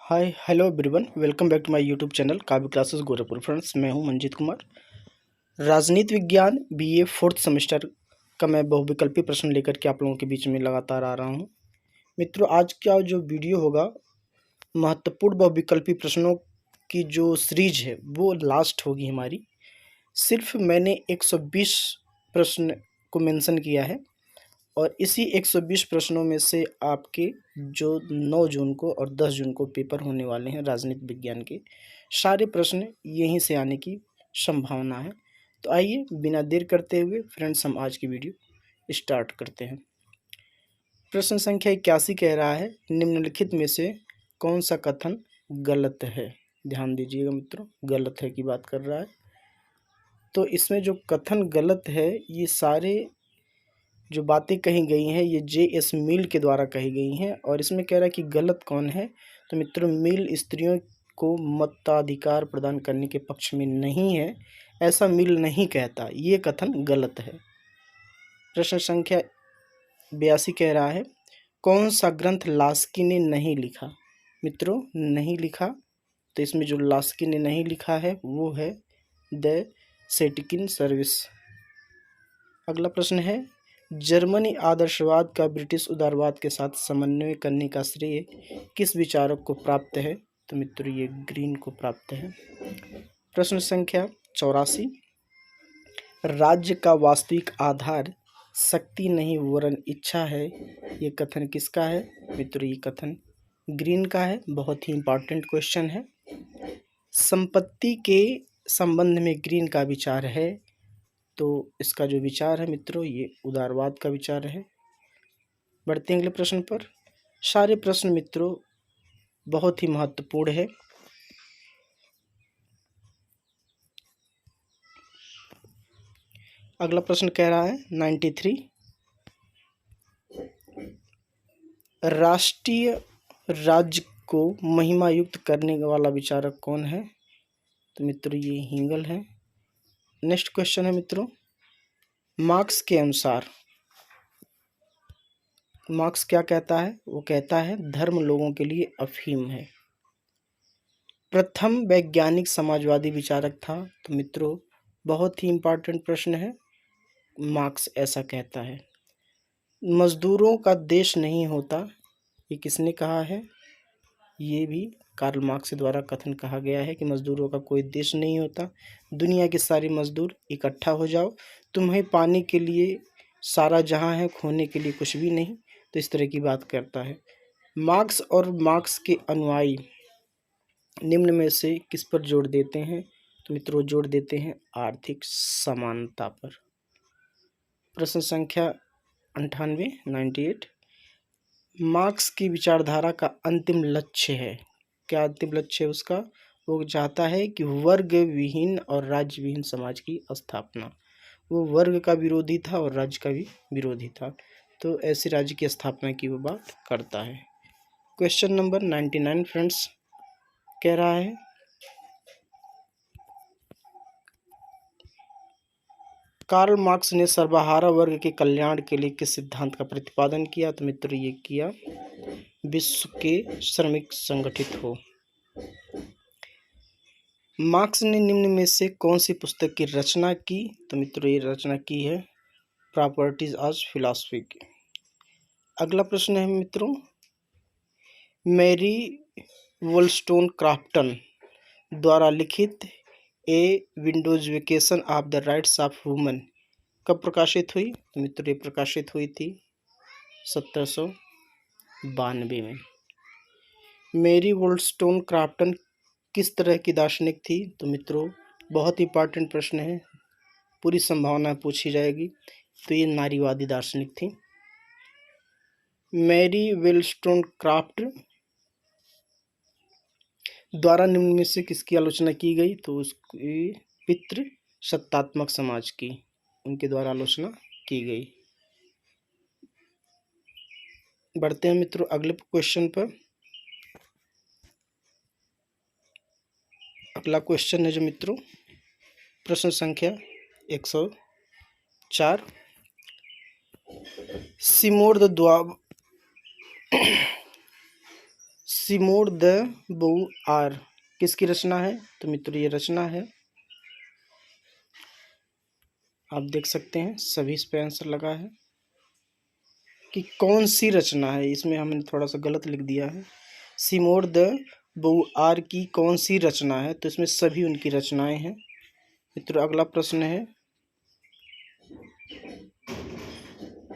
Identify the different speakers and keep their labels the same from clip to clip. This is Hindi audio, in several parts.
Speaker 1: Hi hello everyone, welcome back to my YouTube channel Kavya classes Gorakhpur. Friends, मैं हूं मंजीत कुमार। राजनीति विज्ञान बीए फोर्थ सेमेस्टर का मैं बहुविकल्पी प्रश्न लेकर के आप लोगों के बीच में लगातार आ रहा हूं। मित्रों, आज का जो वीडियो होगा, महत्वपूर्ण बहुविकल्पी प्रश्नों की जो सीरीज है वो लास्ट होगी हमारी। सिर्फ मैंने 120 प्रश्न को मेंशन किया है और इसी 120 प्रश्नों में से आपके जो 9 जून को और 10 जून को पेपर होने वाले हैं राजनीति विज्ञान के, सारे प्रश्न यहीं से आने की संभावना है। तो आइए बिना देर करते हुए फ्रेंड्स, हम आज की वीडियो स्टार्ट करते हैं। प्रश्न संख्या 81 कह रहा है, निम्नलिखित में से कौन सा कथन गलत है। ध्यान दीजिएगा मित्रों, गलत है की बात कर रहा है। तो इसमें जो कथन गलत है, ये सारे जो बातें कही गई हैं ये जे.एस. मिल के द्वारा कही गई हैं। और इसमें कह रहा है कि गलत कौन है। तो मित्रों, मिल स्त्रियों को मताधिकार प्रदान करने के पक्ष में नहीं है, ऐसा मिल नहीं कहता। ये कथन गलत है। प्रश्न संख्या 82 कह रहा है, कौन सा ग्रंथ लास्की ने नहीं लिखा। मित्रों, नहीं लिखा, तो इसमें जो लास्की ने नहीं लिखा है वो है द सेटिकिन सर्विस। अगला प्रश्न है, जर्मनी आदर्शवाद का ब्रिटिश उदारवाद के साथ समन्वय करने का श्रेय किस विचारक को प्राप्त है। तो मित्रों, ये ग्रीन को प्राप्त है। प्रश्न संख्या 84, राज्य का वास्तविक आधार शक्ति नहीं वरन इच्छा है, ये कथन किसका है। मित्रों, ये कथन ग्रीन का है। बहुत ही इंपॉर्टेंट क्वेश्चन है। संपत्ति के संबंध में ग्रीन का विचार है, तो इसका जो विचार है मित्रों, ये उदारवाद का विचार है। बढ़ते हैं अगले प्रश्न पर। सारे प्रश्न मित्रों बहुत ही महत्वपूर्ण है। अगला प्रश्न कह रहा है 93, राष्ट्रीय राज्य को महिमा युक्त करने वाला विचारक कौन है। तो मित्रों, ये हिंगल है। नेक्स्ट क्वेश्चन है मित्रों, मार्क्स के अनुसार मार्क्स क्या कहता है। वो कहता है धर्म लोगों के लिए अफीम है। प्रथम वैज्ञानिक समाजवादी विचारक था। तो मित्रों, बहुत ही इंपॉर्टेंट प्रश्न है। मार्क्स ऐसा कहता है। मजदूरों का देश नहीं होता, ये किसने कहा है। ये भी कार्ल मार्क्स द्वारा कथन कहा गया है कि मजदूरों का कोई देश नहीं होता, दुनिया के सारे मजदूर इकट्ठा हो जाओ, तुम्हें पाने के लिए सारा जहां है, खोने के लिए कुछ भी नहीं। तो इस तरह की बात करता है। मार्क्स और मार्क्स के अनुयायी निम्न में से किस पर जोर देते हैं। तो मित्रों, जोर देते हैं आर्थिक समानता पर। प्रश्न संख्या 98, 98, मार्क्स की विचारधारा का अंतिम लक्ष्य है। क्या अंतिम लक्ष्य है उसका। वो चाहता है कि वर्ग विहीन और राज्य विहीन समाज की स्थापना। वो वर्ग का विरोधी था और राज्य का भी विरोधी था, तो ऐसे राज्य की स्थापना की वो बात करता है। क्वेश्चन नंबर 99 फ्रेंड्स कह रहा है, कार्ल मार्क्स ने सर्वहारा वर्ग के कल्याण के लिए किस सिद्धांत का प्रतिपादन किया। तो मित्रों, ये किया विश्व के श्रमिक संगठित हो। मार्क्स ने निम्न में से कौन सी पुस्तक की रचना की। तो मित्रों, ये रचना की है प्रॉपर्टीज ऑफ फिलॉसफी की। अगला प्रश्न है मित्रों, मैरी वोल्स्टोनक्राफ्टन द्वारा लिखित a vindication of the rights of women कब प्रकाशित हुई। तो मित्रों, ये प्रकाशित हुई थी 1792 में। मैरी वोल्स्टोनक्राफ्टन किस तरह की दार्शनिक थी। तो मित्रों, बहुत इंपॉर्टेंट प्रश्न है, पूरी संभावना पूछी जाएगी। तो ये नारीवादी दार्शनिक थी। मैरी वोल्स्टोनक्राफ्ट द्वारा निम्न में से किसकी आलोचना की गई। तो उसकी पितृ सत्तात्मक समाज की, उनके द्वारा आलोचना की गई। बढ़ते हैं मित्रों अगले क्वेश्चन पर। अगला क्वेश्चन है जो मित्रों, प्रश्न संख्या 104, सिमोन द बोउआर किसकी रचना है? तो मित्रों ये रचना है, आप देख सकते हैं सभी इस पे आंसर लगा है कि कौन सी रचना है। इसमें हमने थोड़ा सा गलत लिख दिया है, सिमोन द बोउआर की कौन सी रचना है, तो इसमें सभी उनकी रचनाएं हैं। मित्रों अगला प्रश्न है,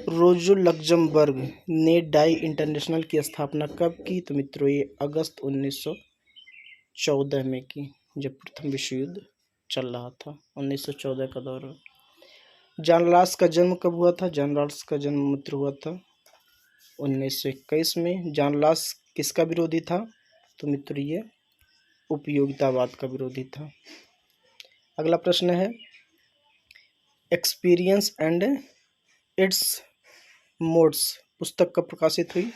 Speaker 1: रोजो लग्जमबर्ग ने डाई इंटरनेशनल की स्थापना कब की? तो मित्रों ये अगस्त 1914 में की, जब प्रथम विश्व युद्ध चल रहा था, 1914 का दौरान। जॉन रॉल्स का जन्म कब हुआ था? जॉन रॉल्स का जन्म मित्र हुआ था 1921 में। जॉन रॉल्स किसका विरोधी था? तो मित्र ये उपयोगितावाद का विरोधी था। अगला प्रश्न है, एक्सपीरियंस एंड इट्स मोड्स पुस्तक कब प्रकाशित हुई?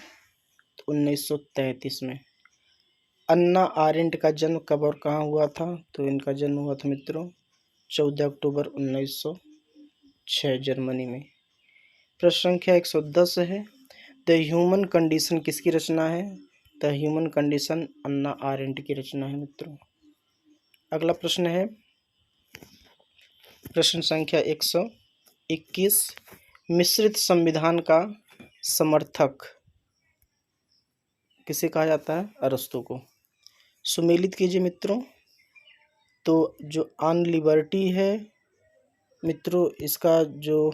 Speaker 1: तो 1933 में। अन्ना आरेंट का जन्म कब और कहाँ हुआ था? तो इनका जन्म हुआ था मित्रों 14 अक्टूबर 1906 जर्मनी में। प्रश्न संख्या 110 है, द ह्यूमन कंडीशन किसकी रचना है? The human condition Anna aren't की रचना है मित्रों। अगला प्रश्न है, प्रश्न संख्या 121, मिश्रित संविधान का समर्थक किसे कहा जाता है? अरस्तू को। सुमेलित कीजिए मित्रों। तो जो ऑन लिबर्टी है मित्रों, इसका जो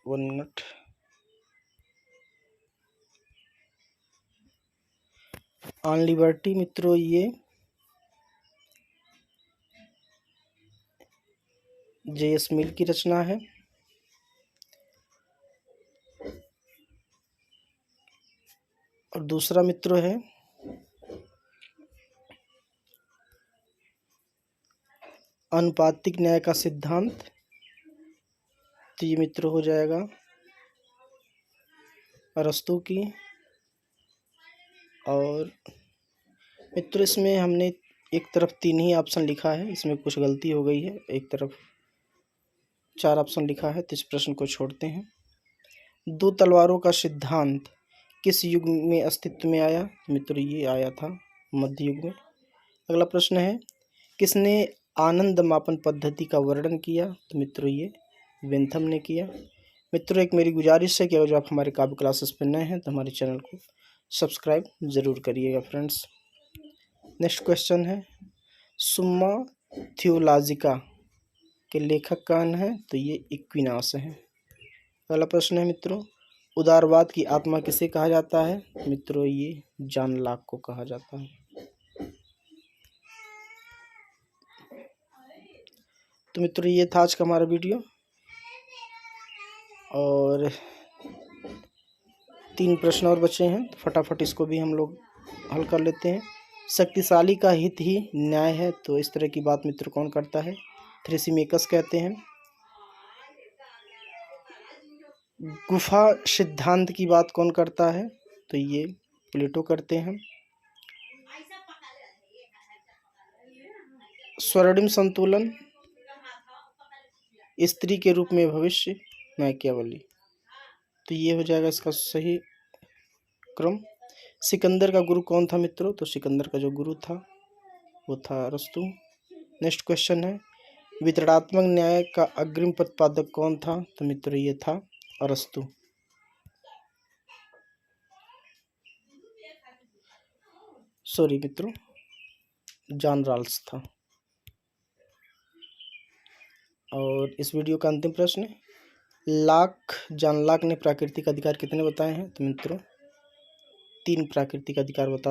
Speaker 1: वन मिनट, ऑन लिबर्टी मित्रों ये J.S. मिल की रचना है। और दूसरा मित्रों है अनुपातिक न्याय का सिद्धांत, तो ये मित्रों हो जाएगा अरस्तू की। और मित्रों इसमें हमने एक तरफ 3 ही ऑप्शन लिखा है, इसमें कुछ गलती हो गई है, एक तरफ 4 ऑप्शन लिखा है, तो इस प्रश्न को छोड़ते हैं। 2 तलवारों का सिद्धांत किस युग में अस्तित्व में आया? मित्रों ये आया था मध्य युग में। अगला प्रश्न है, किसने आनंद मापन पद्धति का वर्णन किया? तो मित्रों ये बेंथम ने किया। मित्रों एक मेरी गुजारिश है कि अगर जो आप हमारे काव्य क्लासेस पर नए हैं तो हमारे चैनल को सब्सक्राइब ज़रूर करिएगा फ्रेंड्स। नेक्स्ट क्वेश्चन है, सुम्मा थियोलॉजिका के लेखक कौन है? तो ये इक्विनास है। अगला प्रश्न है मित्रों, उदारवाद की आत्मा किसे कहा जाता है? मित्रों ये जॉन लॉक को कहा जाता है। तो मित्रों ये था आज का हमारा वीडियो, और 3 प्रश्न और बचे हैं, तो फटाफट इसको भी हम लोग हल कर लेते हैं। शक्तिशाली का हित ही न्याय है, तो इस तरह की बात मित्र कौन करता है? थ्रेसिमेकस कहते हैं। गुफा सिद्धांत की बात कौन करता है? तो ये प्लेटो करते हैं। स्वर्णिम संतुलन, स्त्री के रूप में भविष्य, मैकियावेली, तो ये हो जाएगा इसका सही क्रम। सिकंदर का गुरु कौन था मित्रों? तो सिकंदर का जो गुरु था वो था अरस्तू। नेक्स्ट क्वेश्चन है, वितरणात्मक न्याय का अग्रिम प्रतिपादक कौन था? तो मित्रों ये था अरस्तू। सॉरी मित्रों, जॉन रॉल्स था। और इस वीडियो का अंतिम प्रश्न, जॉन लॉक ने प्राकृतिक अधिकार कितने बताए हैं? तो मित्रों 3 प्राकृतिक अधिकार बता